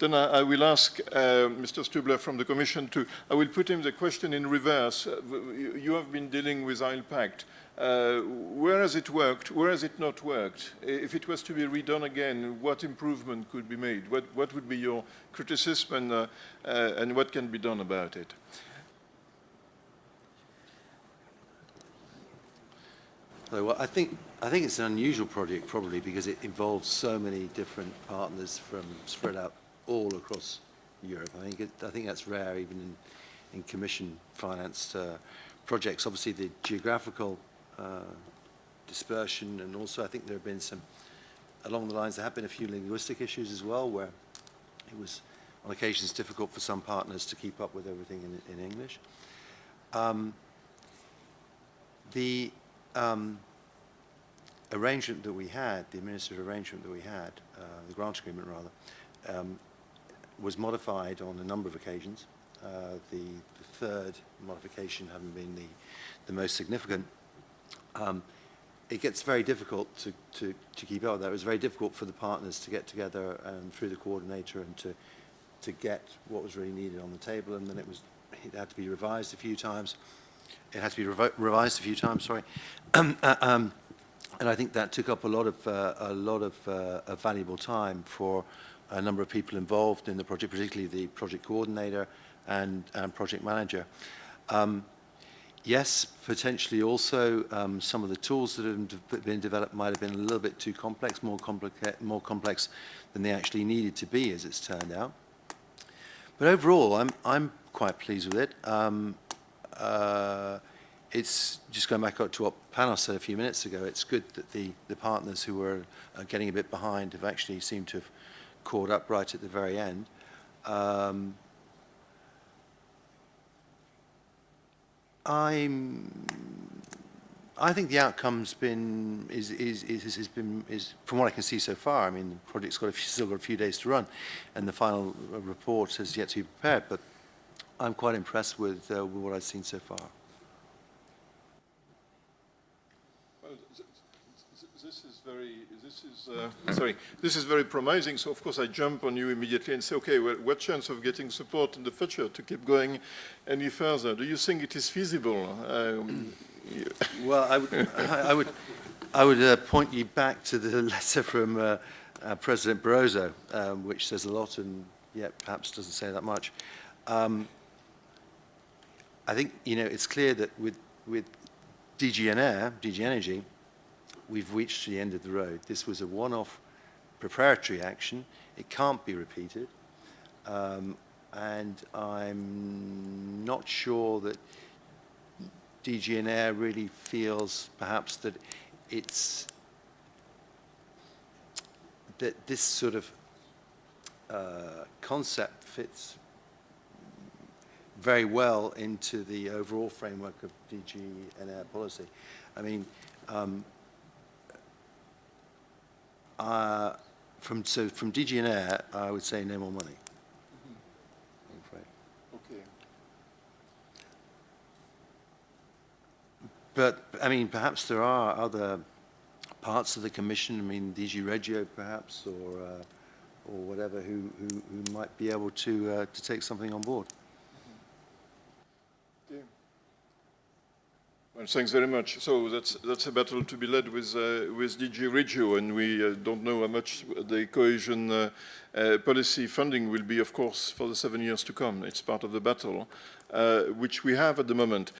Then I will ask Mr. Stuebler from the Commission I will put him the question in reverse. You have been dealing with Oil Pact. Where has it worked? Where has it not worked? If it was to be redone again, what improvement could be made? What would be your criticism and what can be done about it? Well, I think it's an unusual project probably because it involves so many different partners from spread out all across Europe. I think that's rare even in Commission financed projects. Obviously, the geographical dispersion, and also I think there have been some along the lines. There have been a few linguistic issues as well, where it was on occasions difficult for some partners to keep up with everything in English. The arrangement that we had, the administrative arrangement that we had, the grant agreement rather, was modified on a number of occasions. The third modification having been the most significant. It gets very difficult to keep up with that. It was very difficult for the partners to get together and through the coordinator and to get what was really needed on the table, and then it had to be revised a few times. It had to be revised a few times, sorry. And I think that took up a lot of valuable time for a number of people involved in the project, particularly the project coordinator and project manager. Yes, potentially also some of the tools that have been developed might have been a little bit too complex, more complex than they actually needed to be, as it's turned out. But overall, I'm quite pleased with it. It's just going back up to what Panos said a few minutes ago. It's good that the partners who were getting a bit behind have actually seemed to have caught up right at the very end. I think the outcome's been is from what I can see so far. I mean, the project's still got a few days to run, and the final report has yet to be prepared. But I'm quite impressed with what I've seen so far. Well, this is very promising. So of course I jump on you immediately and say, okay, well, what chance of getting support in the future to keep going any further? Do you think it is feasible? Well, I would point you back to the letter from President Barroso, which says a lot and yet perhaps doesn't say that much. I think it's clear that with DG Energy, we've reached the end of the road. This was a one-off preparatory action. It can't be repeated. And I'm not sure that DG Air really feels perhaps that that this sort of concept fits very well into the overall framework of DG and Air policy. I mean, from DG and Air, I would say no more money. I'm afraid. Okay. But I mean, perhaps there are other parts of the Commission. I mean, DG Regio, perhaps, or whatever, who might be able to take something on board. Well, thanks very much. So that's a battle to be led with DG Regio, and we don't know how much the cohesion policy funding will be, of course, for the 7 years to come. It's part of the battle, which we have at the moment.